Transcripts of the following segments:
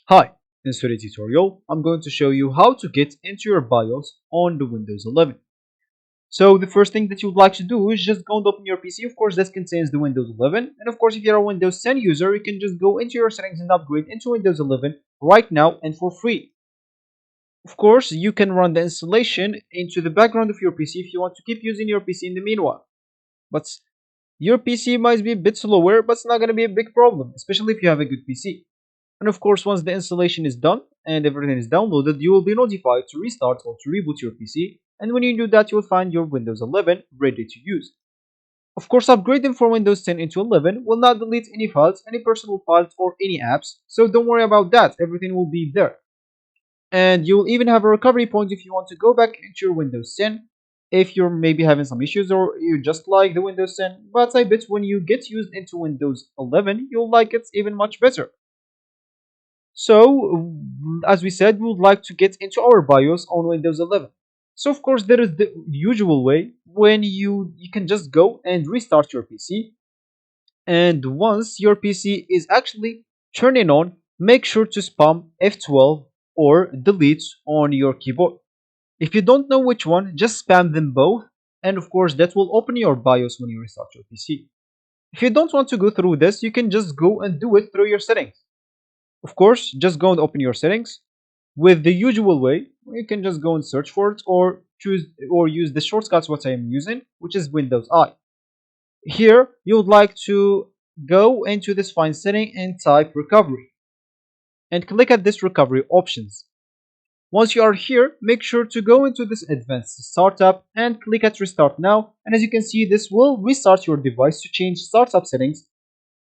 Hi, in today's tutorial, I'm going to show you how to get into your BIOS on the Windows 11. So the first thing that you would like to do is just go and open your PC. Of course, this contains the Windows 11. And of course, if you're a Windows 10 user, you can just go into your settings and upgrade into Windows 11 right now and for free. Of course, you can run the installation into the background of your PC if you want to keep using your PC in the meanwhile. But your PC might be a bit slower, but it's not going to be a big problem, especially if you have a good PC. And of course, once the installation is done and everything is downloaded, you will be notified to restart or to reboot your PC. And when you do that, you will find your Windows 11 ready to use. Of course, upgrading from Windows 10 into 11 will not delete any files, any personal files, or any apps. So don't worry about that. Everything will be there. And you will even have a recovery point if you want to go back into your Windows 10 if you're maybe having some issues or you just like the Windows 10. But I bet when you get used into Windows 11, you'll like it even much better. So, as we said, we would like to get into our BIOS on Windows 11. So, of course, there is the usual way when you can just go and restart your PC. And once your PC is actually turning on, make sure to spam F12 or delete on your keyboard. If you don't know which one, just spam them both. And of course, that will open your BIOS when you restart your PC. If you don't want to go through this, you can just go and do it through your settings. Of course, just go and open your settings. With the usual way, you can just go and search for it or choose or use the shortcuts what I am using, which is Windows I. Here, you would like to go into this fine setting and type recovery and click at this recovery options. Once you are here, make sure to go into this advanced startup and click at restart now. And as you can see, this will restart your device to change startup settings,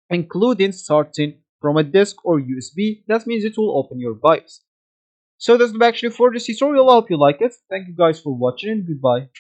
including starting from a disk or USB. That means it will open your BIOS. So that's actually for this tutorial. I hope you like it. Thank you guys for watching. Goodbye.